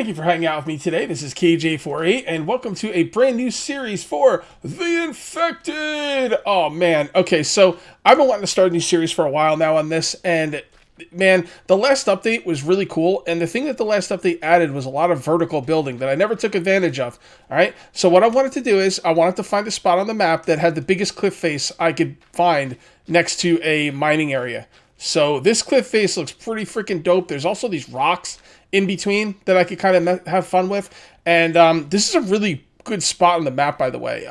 Thank you for hanging out with me today. This is KJ48, and welcome to a brand new series for The Infected! Oh, man. Okay, so I've been wanting to start a new series for a while now on this, and man, the last update was really cool, and the thing that the last update added was a lot of vertical building that I never took advantage of, alright? So what I wanted to do is, I wanted to find a spot on the map that had the biggest cliff face I could find next to a mining area. So this cliff face looks pretty freaking dope. There's also these rocks in between that I could kind of have fun with, and this is a really good spot on the map, by the way.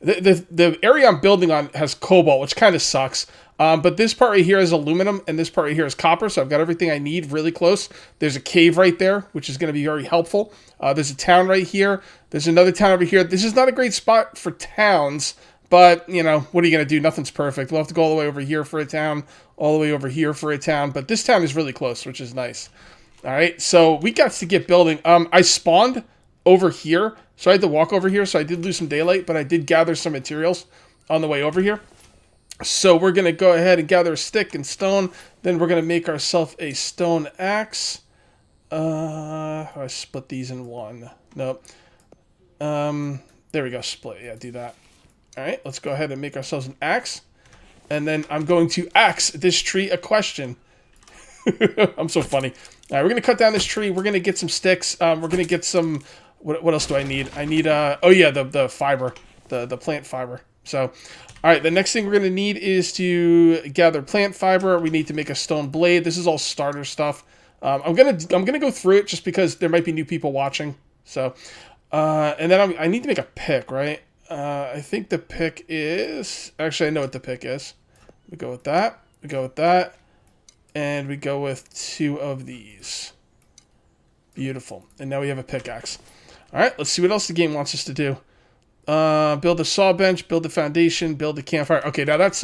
The area I'm building on has cobalt, which kind of sucks, but this part right here is aluminum, and this part right here is copper, so I've got everything I need really close. There's a cave right there, which is going to be very helpful. There's a town right here. There's another town over here. This is not a great spot for towns, but, you know, what are you going to do? Nothing's perfect. We'll have to go all the way over here for a town, all the way over here for a town, but this town is really close, which is nice. All right, so we got to get building. I spawned over here, so I had to walk over here, so I did lose some daylight, but I did gather some materials on the way over here. So we're going to go ahead and gather a stick and stone. Then we're going to make ourselves a stone axe. I split these in one. Nope. There we go, split. Yeah, do that. All right, let's go ahead and make ourselves an axe. And then I'm going to ask this tree a question. I'm so funny. All right, we're going to cut down this tree. We're going to get some sticks. We're going to get some... What else do I need? I need... oh, yeah, the fiber. The plant fiber. So, all right, the next thing we're going to need is to gather plant fiber. We need to make a stone blade. This is all starter stuff. I'm gonna go through it just because there might be new people watching. So, and then I need to make a pick, right? I think the pick is... Actually, I know what the pick is. We go with that. We go with that. And we go with 2 of these. Beautiful. And now we have a pickaxe. Alright, let's see what else the game wants us to do. Build a saw bench, build a foundation, build a campfire. Okay, now that's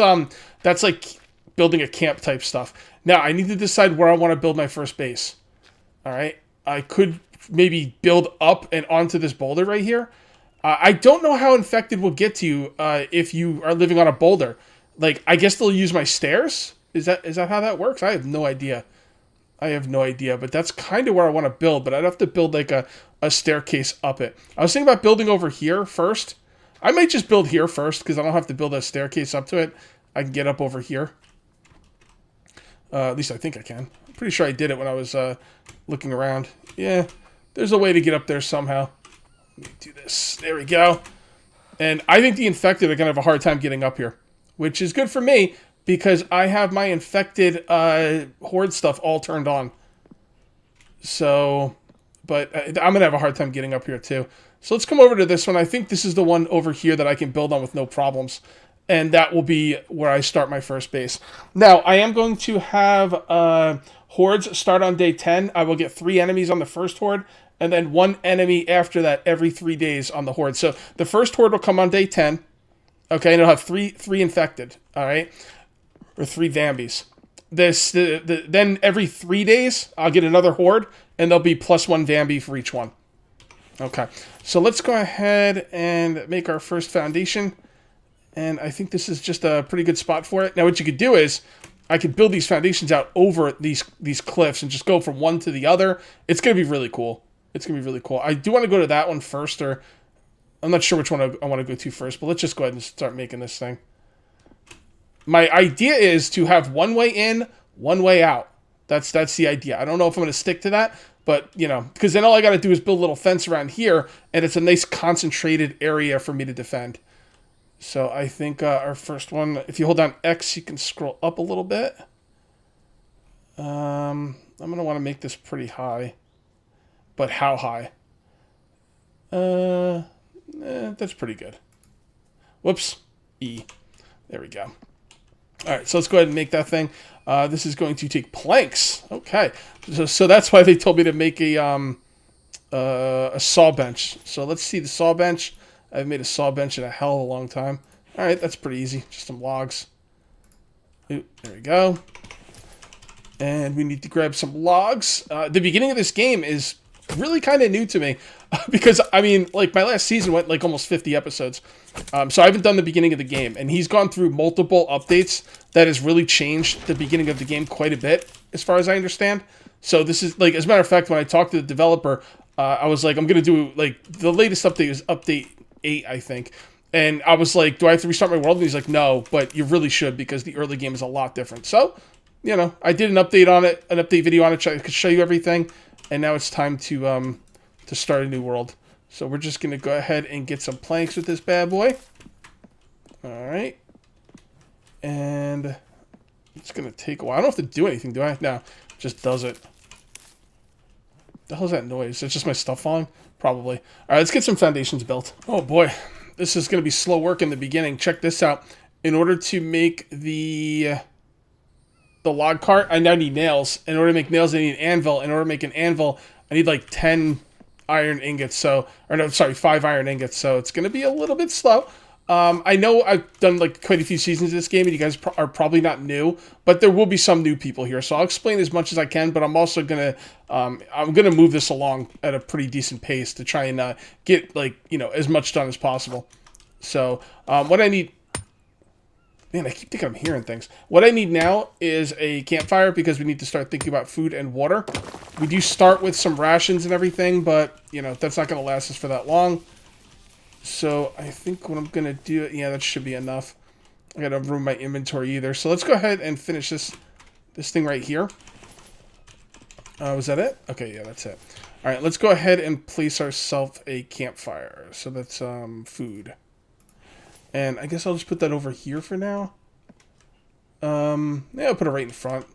like building a camp type stuff. Now, I need to decide where I want to build my first base. Alright, I could maybe build up and onto this boulder right here. I don't know how infected will get to you if you are living on a boulder. Like, I guess they'll use my stairs? Is that how that works? I have no idea. But that's kind of where I want to build, but I'd have to build like a staircase up it. I was thinking about building over here first. I might just build here first, because I don't have to build a staircase up to it. I can get up over here. At least I think I can. I'm pretty sure I did it when I was looking around. Yeah, there's a way to get up there somehow. Let me do this. There we go. And I think the infected are going to have a hard time getting up here, which is good for me, because I have my infected horde stuff all turned on. So, but I'm going to have a hard time getting up here too. So let's come over to this one. I think this is the one over here that I can build on with no problems. And that will be where I start my first base. Now, I am going to have hordes start on day 10. I will get 3 enemies on the first horde, and then 1 enemy after that every 3 days on the horde. So the first horde will come on day 10. Okay, and it'll have three infected, all right? Or 3 Vambies. Then every 3 days, I'll get another horde, and there'll be +1 Vambi for each one. Okay, so let's go ahead and make our first foundation. And I think this is just a pretty good spot for it. Now, what you could do is, I could build these foundations out over these cliffs and just go from one to the other. It's going to be really cool. It's going to be really cool. I do want to go to that one first, or I'm not sure which one I want to go to first, but let's just go ahead and start making this thing. My idea is to have 1 way in, 1 way out. That's the idea. I don't know if I'm going to stick to that, but, you know, because then all I got to do is build a little fence around here, and it's a nice concentrated area for me to defend. So I think our first one, if you hold down X, you can scroll up a little bit. I'm going to want to make this pretty high. But how high? That's pretty good. Whoops. E. There we go. All right, so let's go ahead and make that thing. This is going to take planks. Okay, so that's why they told me to make a saw bench. So let's see the saw bench. I've made a saw bench in a hell of a long time. All right, that's pretty easy. Just some logs. Ooh, there we go. And we need to grab some logs. The beginning of this game is really kind of new to me. Because, I mean, like, my last season went, like, almost 50 episodes. So I haven't done the beginning of the game. And he's gone through multiple updates that has really changed the beginning of the game quite a bit, as far as I understand. So this is, like, as a matter of fact, when I talked to the developer, I was like, I'm going to do, like, the latest update is update 8, I think. And I was like, do I have to restart my world? And he's like, no, but you really should because the early game is a lot different. So, you know, I did an update on it, an update video on it, so I could show you everything. And now it's time to start a new world. So we're just going to go ahead and get some planks with this bad boy. All right. And it's going to take a while. I don't have to do anything, do I? No, it just does it. The hell's that noise? It's just my stuff falling? Probably. All right, let's get some foundations built. Oh, boy. This is going to be slow work in the beginning. Check this out. In order to make the log cart, I now need nails. In order to make nails, I need an anvil. In order to make an anvil, I need like 10 iron ingots. So, or no, sorry, 5 iron ingots. So it's going to be a little bit slow. I know I've done like quite a few seasons of this game, and you guys are probably not new, but there will be some new people here. So I'll explain as much as I can, but I'm also gonna move this along at a pretty decent pace to try and get like as much done as possible. So what I need, man, I keep thinking I'm hearing things. What I need now is a campfire because we need to start thinking about food and water. We do start with some rations and everything, but that's not gonna last us for that long. So I think what I'm going to do, yeah, that should be enough. I got to ruin my inventory either. So let's go ahead and finish this thing right here. Was that it? Okay, yeah, that's it. All right, let's go ahead and place ourselves a campfire. So that's food. And I guess I'll just put that over here for now. Yeah, I'll put it right in front.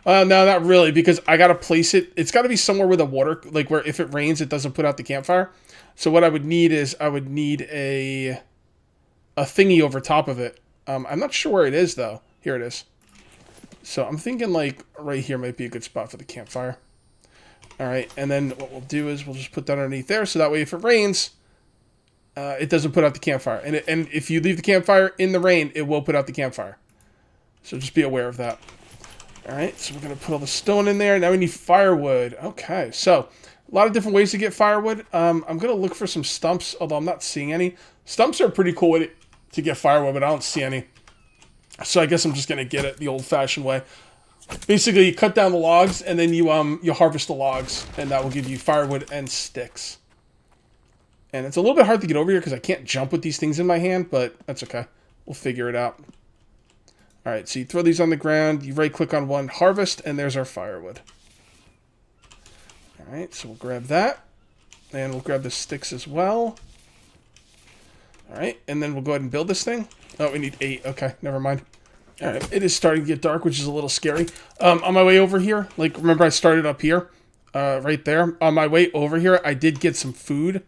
No, not really, because I got to place it. It's got to be somewhere where the water, like where if it rains, it doesn't put out the campfire. So what I would need is I would need a thingy over top of it. I'm not sure where it is, though. Here it is. So I'm thinking like right here might be a good spot for the campfire. All right, and then what we'll do is we'll just put that underneath there. So that way if it rains, it doesn't put out the campfire. And if you leave the campfire in the rain, it will put out the campfire. So just be aware of that. All right, so we're going to put all the stone in there. Now we need firewood. Okay, so a lot of different ways to get firewood. I'm going to look for some stumps, although I'm not seeing any. Stumps are a pretty cool way to get firewood, but I don't see any. So I guess I'm just going to get it the old-fashioned way. Basically, you cut down the logs, and then you harvest the logs, and that will give you firewood and sticks. And it's a little bit hard to get over here because I can't jump with these things in my hand, but that's okay. We'll figure it out. All right, so you throw these on the ground, you right-click on one, harvest, and there's our firewood. All right, so we'll grab that, and we'll grab the sticks as well. All right, and then we'll go ahead and build this thing. Oh, we need 8. Okay, never mind. All right, it is starting to get dark, which is a little scary. On my way over here, like, remember I started up here, right there. On my way over here, I did get some food.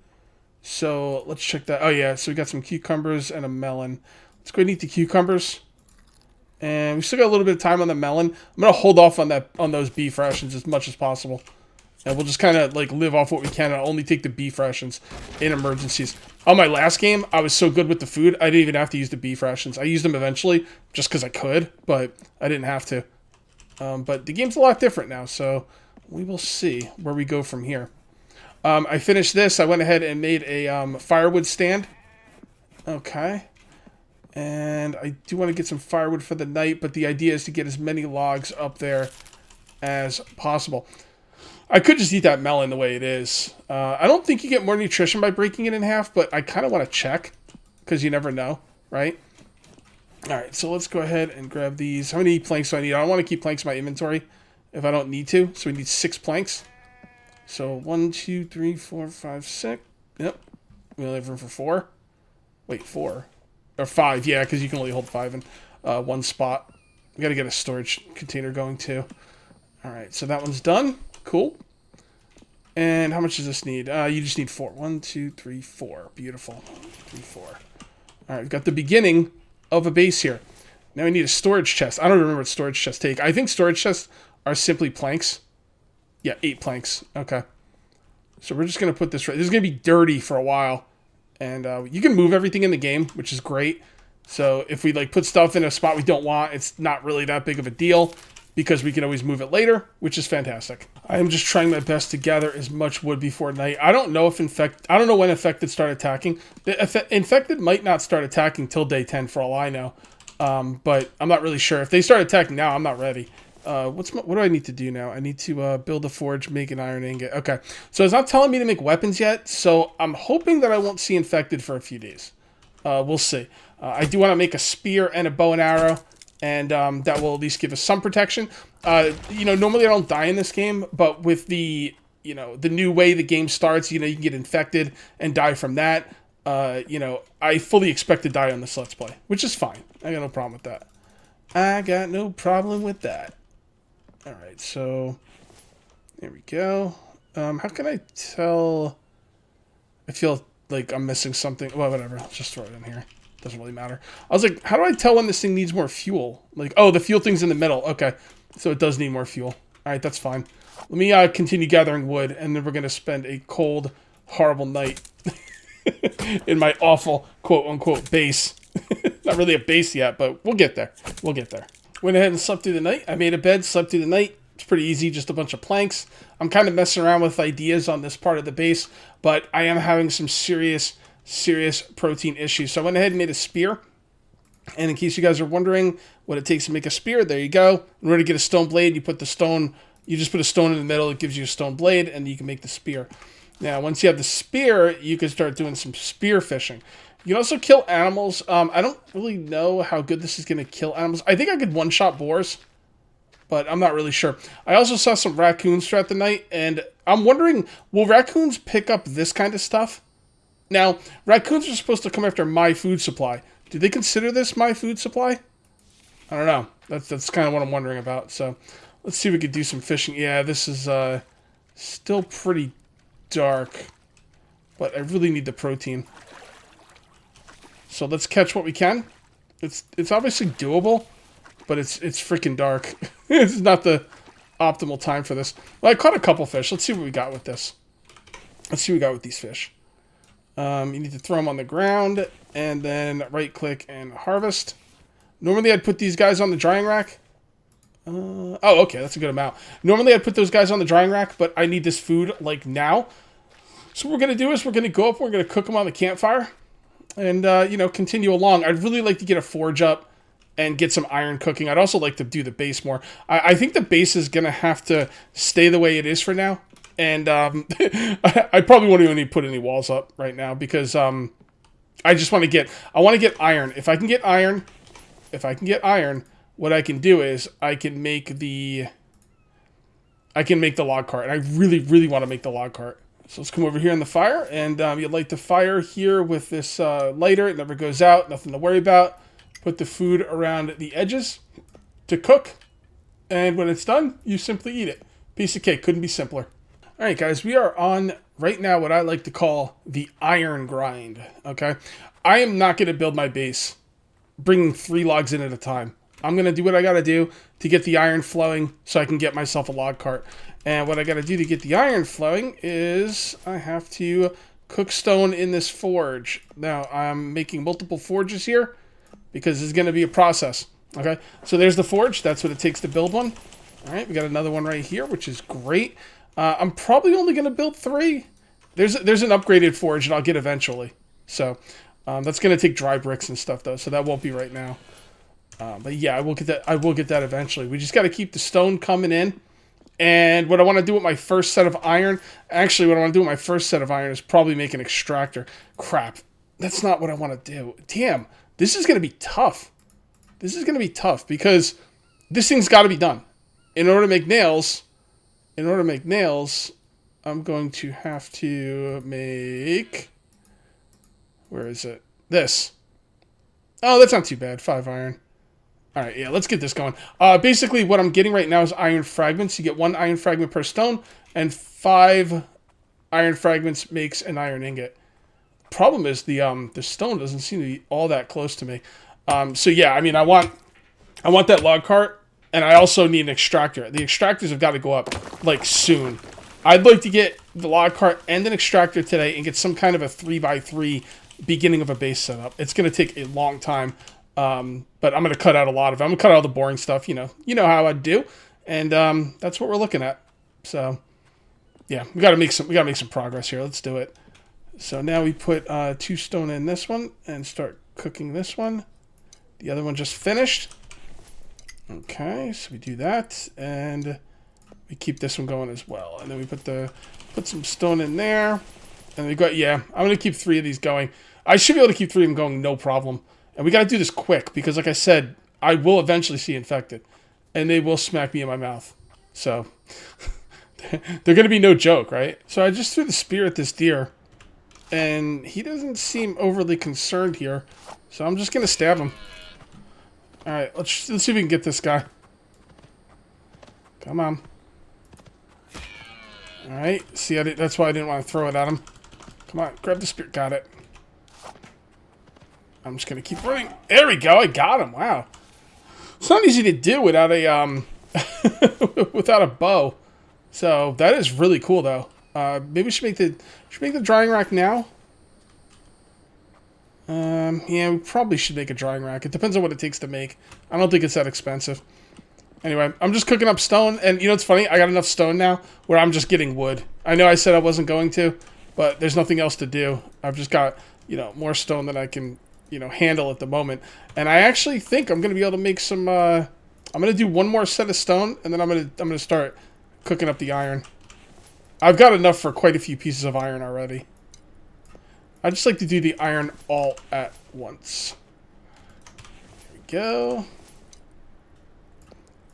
So let's check that. Oh, yeah, so we got some cucumbers and a melon. Let's go ahead and eat the cucumbers. And we still got a little bit of time on the melon. I'm going to hold off on those beef rations as much as possible. And we'll just kind of like live off what we can and only take the beef rations in emergencies. On my last game, I was so good with the food, I didn't even have to use the beef rations. I used them eventually just because I could, but I didn't have to. But the game's a lot different now, so we will see where we go from here. I finished this. I went ahead and made a firewood stand. Okay. And I do want to get some firewood for the night, but the idea is to get as many logs up there as possible. I could just eat that melon the way it is. I don't think you get more nutrition by breaking it in half, but I kind of want to check because you never know, right? All right, so let's go ahead and grab these. How many planks do I need? I don't want to keep planks in my inventory if I don't need to, so we need 6 planks. So 1, 2, 3, 4, 5, 6. Yep, we only have room for 4. Wait, 4. Or 5, yeah, because you can only hold 5 in one spot. We got to get a storage container going, too. All right, so that one's done. Cool. And how much does this need? You just need 4. 1, 2, 3, 4. Beautiful. 3, 4. All right, we've got the beginning of a base here. Now we need a storage chest. I don't remember what storage chests take. I think storage chests are simply planks. Yeah, 8 planks. Okay. So we're just going to put this right. This is going to be dirty for a while. And you can move everything in the game, which is great. So if we like put stuff in a spot we don't want, it's not really that big of a deal because we can always move it later, which is fantastic. I am just trying my best to gather as much wood before night. I don't know if I don't know when infected start attacking. The infected might not start attacking till day 10 for all I know. But I'm not really sure. If they start attacking now, I'm not ready. What do I need to do now? I need to build a forge, make an iron ingot. Okay, so it's not telling me to make weapons yet, so I'm hoping that I won't see infected for a few days. We'll see. I do want to make a spear and a bow and arrow, and that will at least give us some protection. Normally I don't die in this game, but with the new way the game starts, you can get infected and die from that. I fully expect to die on this Let's Play, which is fine. I got no problem with that. I got no problem with that. Alright, so there we go. How can I tell? I feel like I'm missing something. Well, whatever. I'll just throw it in here. Doesn't really matter. I was like, how do I tell when this thing needs more fuel? Like, oh, the fuel thing's in the middle. Okay, so it does need more fuel. Alright, that's fine. Let me continue gathering wood, and then we're going to spend a cold, horrible night in my awful, quote-unquote, base. Not really a base yet, but we'll get there. We'll get there. Went ahead and slept through the night. I made a bed, slept through the night. It's pretty easy, just a bunch of planks. I'm kind of messing around with ideas on this part of the base, but I am having some serious protein issues. So I went ahead and made a spear. And in case you guys are wondering what it takes to make a spear, there you go. In order to get a stone blade, you just put a stone in the middle, it gives you a stone blade, and you can make the spear. Now, once you have the spear, you can start doing some spear fishing. You can also kill animals. I don't really know how good this is going to kill animals. I think I could one-shot boars, but I'm not really sure. I also saw some raccoons throughout the night, and I'm wondering, will raccoons pick up this kind of stuff? Now, raccoons are supposed to come after my food supply. Do they consider this my food supply? I don't know. That's kind of what I'm wondering about. So let's see if we could do some fishing. Yeah, this is still pretty dark, but I really need the protein. So let's catch what we can. It's obviously doable, but it's freaking dark. It's not the optimal time for this. Well, I caught a couple fish. Let's see what we got with this. Let's see what we got with these fish. You need to throw them on the ground, and then right-click and harvest. Normally I'd put these guys on the drying rack. Oh, okay, that's a good amount. Normally I'd put those guys on the drying rack, but I need this food, like, now. So what we're going to do is we're going to go up, we're going to cook them on the campfire, and, continue along. I'd really like to get a forge up and get some iron cooking. I'd also like to do the base more. I think the base is going to have to stay the way it is for now. And I probably won't even need to put any walls up right now because I want to get iron. If I can get iron, what I can do is I can make the log cart. And I really, really want to make the log cart. So let's come over here in the fire, and you light the fire here with this lighter. It never goes out, nothing to worry about. Put the food around the edges to cook, and when it's done, you simply eat it. Piece of cake, couldn't be simpler. All right, guys, we are on, right now, what I like to call the iron grind, okay? I am not going to build my base bringing 3 logs in at a time. I'm going to do what I got to do to get the iron flowing so I can get myself a log cart. And what I got to do to get the iron flowing is I have to cook stone in this forge. Now, I'm making multiple forges here because this is going to be a process. Okay, so there's the forge. That's what it takes to build one. All right, we got another one right here, which is great. I'm probably only going to build 3. There's an upgraded forge that I'll get eventually. So that's going to take dry bricks and stuff, though, so that won't be right now. But yeah, I will get that eventually. We just got to keep the stone coming in. And what I want to do with my first set of iron, is probably make an extractor. Crap. That's not what I want to do. Damn. This is going to be tough. This is going to be tough because this thing's got to be done. In order to make nails, I'm going to have to make... Where is it? This. Oh, that's not too bad. 5 iron. Alright, yeah, let's get this going. Basically, what I'm getting right now is iron fragments. You get 1 iron fragment per stone, and 5 iron fragments makes an iron ingot. Problem is, the stone doesn't seem to be all that close to me. So yeah, I mean, I want that log cart, and I also need an extractor. The extractors have got to go up, like, soon. I'd like to get the log cart and an extractor today and get some kind of a 3x3 beginning of a base setup. It's going to take a long time. But I'm going to cut out a lot of it. I'm going to cut out all the boring stuff, you know how I do. And, that's what we're looking at. So yeah, we got to make some progress here. Let's do it. So now we put, 2 stone in this one and start cooking this one. The other one just finished. Okay, so we do that, and we keep this one going as well. And then we put some stone in there, and we got, yeah, I'm gonna keep 3 of these going. I should be able to keep 3 of them going, no problem. And we gotta do this quick because, like I said, I will eventually see infected, and they will smack me in my mouth. So they're gonna be no joke, right? So I just threw the spear at this deer, and he doesn't seem overly concerned here. So I'm just gonna stab him. All right, let's see if we can get this guy. Come on. All right, see, that's why I didn't want to throw it at him. Come on, grab the spear. Got it. I'm just gonna keep running. There we go. I got him. Wow. It's not easy to do without a without a bow. So that is really cool, though. Maybe we should make the drying rack now. Yeah, we probably should make a drying rack. It depends on what it takes to make. I don't think it's that expensive. Anyway, I'm just cooking up stone, and you know what's funny? I got enough stone now where I'm just getting wood. I know I said I wasn't going to, but there's nothing else to do. I've just got, you know, more stone than I can, you know, handle at the moment. And I actually think I'm going to be able to make some, I'm going to do one more set of stone, and then I'm going to start cooking up the iron. I've got enough for quite a few pieces of iron already. I just like to do the iron all at once. There we go.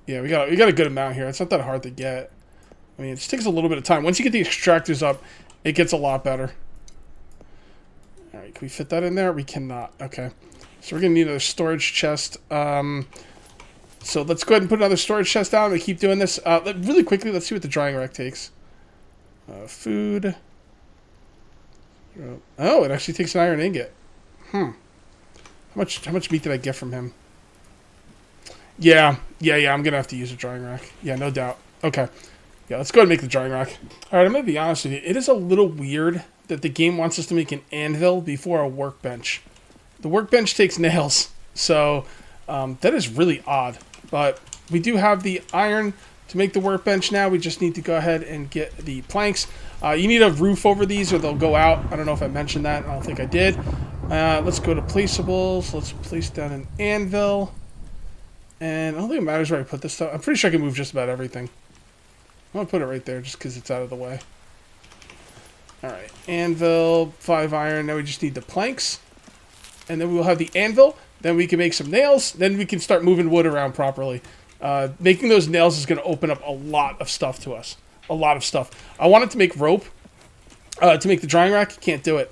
Yeah, we got a good amount here. It's not that hard to get. I mean, it just takes a little bit of time. Once you get the extractors up, it gets a lot better. All right, can we fit that in there? We cannot. Okay. So we're going to need a storage chest. So let's go ahead and put another storage chest down. We keep doing this. Really quickly, let's see what the drying rack takes. Food. Oh, it actually takes an iron ingot. How much meat did I get from him? Yeah, I'm gonna have to use a drying rack. Yeah, no doubt. Okay. Yeah, let's go ahead and make the drying rack. Alright, I'm gonna be honest with you. It is a little weird that the game wants us to make an anvil before a workbench. The workbench takes nails, so that is really odd. But we do have the iron to make the workbench now. We just need to go ahead and get the planks. You need a roof over these or they'll go out. I don't know if I mentioned that. I don't think I did. Let's go to placeables. Let's place down an anvil. And I don't think it matters where I put this stuff. I'm pretty sure I can move just about everything. I'm going to put it right there just because it's out of the way. Alright, anvil, 5 iron. Now we just need the planks. And then we'll have the anvil. Then we can make some nails. Then we can start moving wood around properly. Making those nails is going to open up a lot of stuff to us. A lot of stuff. I wanted to make rope. To make the drying rack. Can't do it.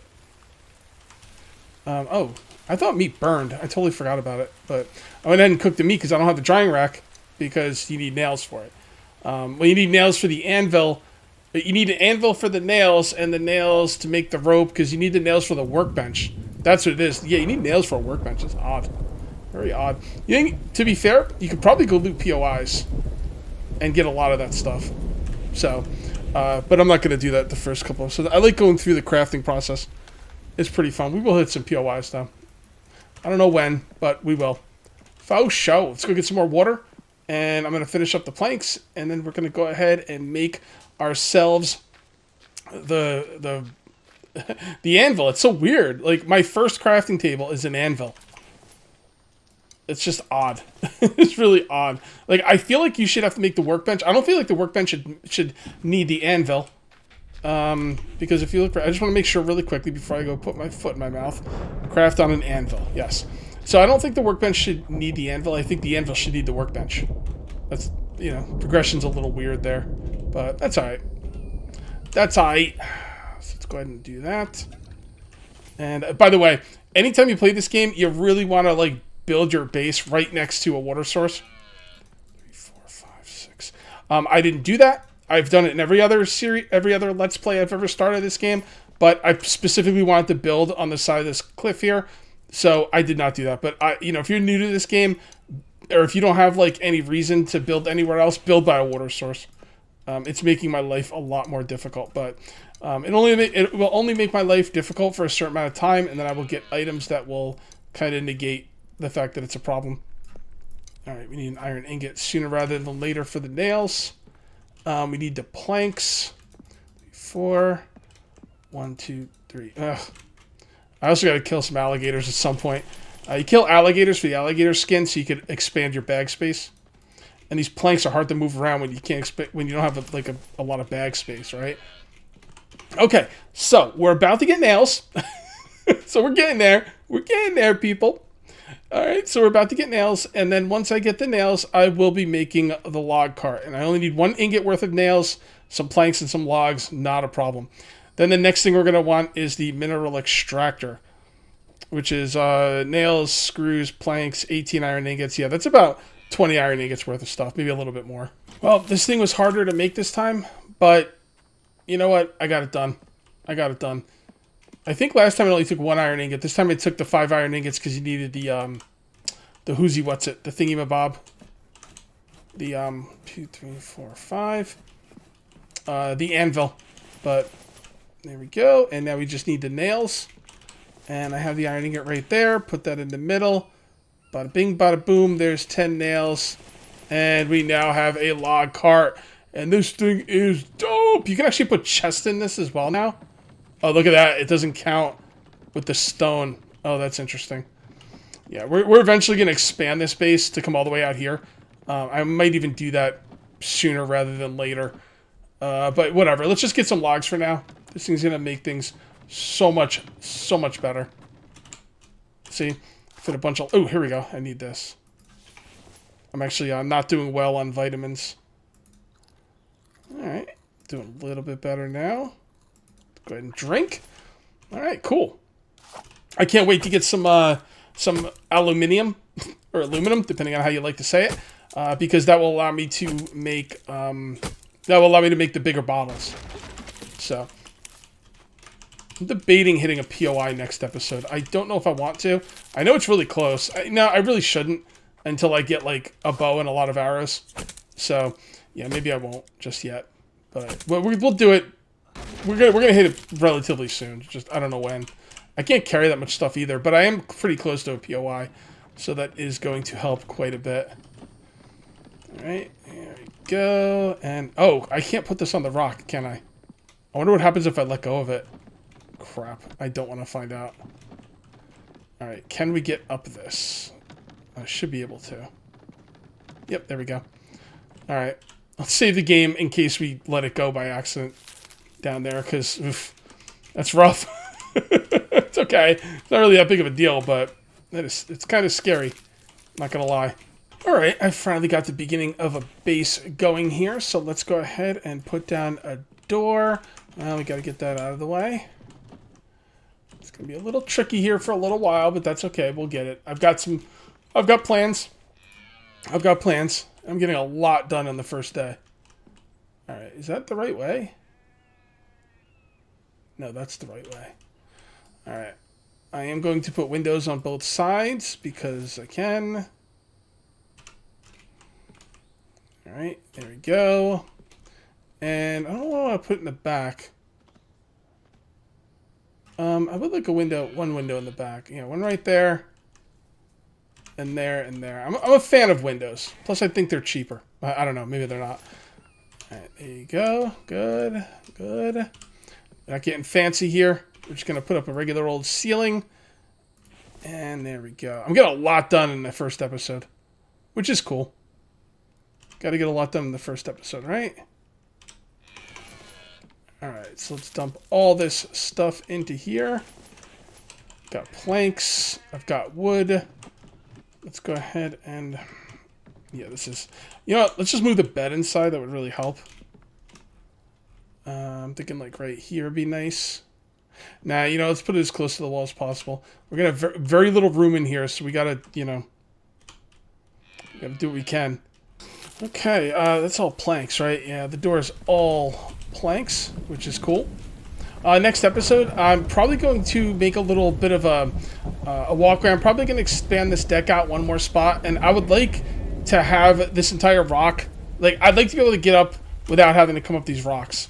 Oh, I thought meat burned. I totally forgot about it. But I went ahead and cooked the meat because I don't have the drying rack. Because you need nails for it. Well, you need nails for the anvil. You need an anvil for the nails. And the nails to make the rope. Because you need the nails for the workbench. That's what it is. Yeah, you need nails for a workbench. It's odd. Very odd. You think, to be fair, you could probably go loot POIs. And get a lot of that stuff. So, but I'm not going to do that the first couple of... So I like going through the crafting process. It's pretty fun. We will hit some POIs, though. I don't know when, but we will. Faux show. Let's go get some more water. And I'm going to finish up the planks. And then we're going to go ahead and make ourselves the anvil. It's so weird. Like, my first crafting table is an anvil. It's just odd. It's really odd. Like, I feel like you should have to make the workbench. I don't feel like the workbench should need the anvil. Because if you look for... I just want to make sure really quickly before I go put my foot in my mouth. Craft on an anvil. Yes. So I don't think the workbench should need the anvil. I think the anvil should need the workbench. That's, you know, progression's a little weird there. But that's alright. That's alright. So let's go ahead and do that. And by the way, anytime you play this game, you really want to, like, build your base right next to a water source. 3, 4, 5, 6. I didn't do that. I've done it in every other series, every other Let's Play I've ever started this game, but I specifically wanted to build on the side of this cliff here, so I did not do that. But you know, if you're new to this game, or if you don't have like any reason to build anywhere else, build by a water source. It's making my life a lot more difficult, but it will only make my life difficult for a certain amount of time, and then I will get items that will kind of negate the fact that it's a problem. All right, we need an iron ingot sooner rather than later for the nails. We need the planks. 4. 1, 2, 3. Ugh. I also got to kill some alligators at some point. You kill alligators for the alligator skin so you could expand your bag space. And these planks are hard to move around when you can't expect, when you don't have a lot of bag space, right? Okay, so we're about to get nails. So we're getting there. We're getting there, people. All right, so we're about to get nails, and then once I get the nails, I will be making the log cart. And I only need 1 ingot worth of nails, some planks, and some logs. Not a problem. Then the next thing we're going to want is the mineral extractor, which is nails, screws, planks, 18 iron ingots. Yeah, that's about 20 iron ingots worth of stuff, maybe a little bit more. Well, this thing was harder to make this time, but you know what? I got it done. I got it done. I think last time it only took 1 iron ingot. This time it took the 5 iron ingots because you needed the whoozy what's it? The thingy-mabob. The 2, 3, 4, 5. The anvil. But there we go. And now we just need the nails. And I have the iron ingot right there. Put that in the middle. Bada bing, bada boom. There's 10 nails. And we now have a log cart. And this thing is dope. You can actually put chests in this as well now. Oh, look at that. It doesn't count with the stone. Oh, that's interesting. Yeah, we're eventually going to expand this base to come all the way out here. I might even do that sooner rather than later. But whatever. Let's just get some logs for now. This thing's going to make things so much better. See? Fit a bunch of... Oh, here we go. I need this. I'm actually not doing well on vitamins. Alright. Doing a little bit better now. Go ahead and drink. Alright, cool. I can't wait to get some aluminium, or aluminum, depending on how you like to say it, because that will allow me to make, the bigger bottles. So, I'm debating hitting a POI next episode. I don't know if I want to. I know it's really close. No, I really shouldn't until I get, like, a bow and a lot of arrows. So, yeah, maybe I won't just yet. But we'll do it. We're gonna hit it relatively soon. Just, I don't know when. I can't carry that much stuff either, but I am pretty close to a POI. So that is going to help quite a bit. Alright, there we go. And, oh, I can't put this on the rock, can I? I wonder what happens if I let go of it. Crap, I don't want to find out. Alright, can we get up this? I should be able to. Yep, there we go. Alright, let's save the game in case we let it go by accident down there, because that's rough. It's okay. It's not really that big of a deal, but it's kind of scary. Not gonna lie. Alright, I finally got the beginning of a base going here, so let's go ahead and put down a door. Well, we gotta get that out of the way. It's gonna be a little tricky here for a little while, but that's okay. We'll get it. I've got plans. I've got plans. I'm getting a lot done on the first day. Alright, is that the right way? No, that's the right way. Alright. I am going to put windows on both sides because I can. Alright, there we go. And I don't know what I want to put in the back. I would like one window in the back. Yeah, one right there. And there and there. I'm a fan of windows. Plus, I think they're cheaper. I don't know. Maybe they're not. Alright, there you go. Good. Good. Not getting fancy here. We're just going to put up a regular old ceiling. And there we go. I'm getting a lot done in the first episode. Which is cool. Got to get a lot done in the first episode, right? Alright, so let's dump all this stuff into here. Got planks. I've got wood. Let's go ahead and... Yeah, this is... You know what? Let's just move the bed inside. That would really help. I'm thinking like right here would be nice. Nah, you know, let's put it as close to the wall as possible. We're going to have very little room in here, so we got to, you know... We got to do what we can. Okay, that's all planks, right? Yeah, the door is all planks, which is cool. Next episode, I'm probably going to make a little bit of a walkway. I'm probably going to expand this deck out one more spot, and I would like to have this entire rock. Like, I'd like to be able to get up without having to come up these rocks.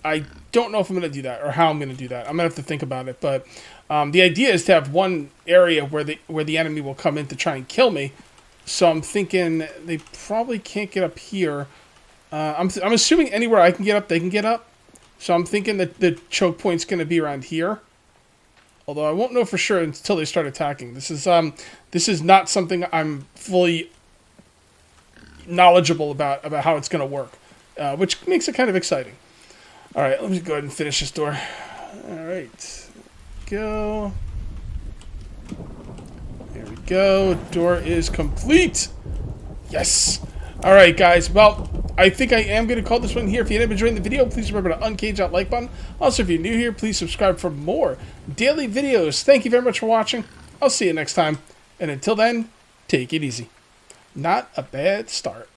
I don't know if I'm going to do that or how I'm going to do that. I'm going to have to think about it, but the idea is to have one area where the enemy will come in to try and kill me. So I'm thinking they probably can't get up here. I'm assuming anywhere I can get up, they can get up. So I'm thinking that the choke point's going to be around here. Although I won't know for sure until they start attacking. This is not something I'm fully knowledgeable about how it's going to work, which makes it kind of exciting. All right, let me go ahead and finish this door. All right, go. There we go. Door is complete. Yes. All right, guys. Well, I think I am going to call this one here. If you ended up enjoying the video, please remember to uncage that like button. Also, if you're new here, please subscribe for more daily videos. Thank you very much for watching. I'll see you next time. And until then, take it easy. Not a bad start.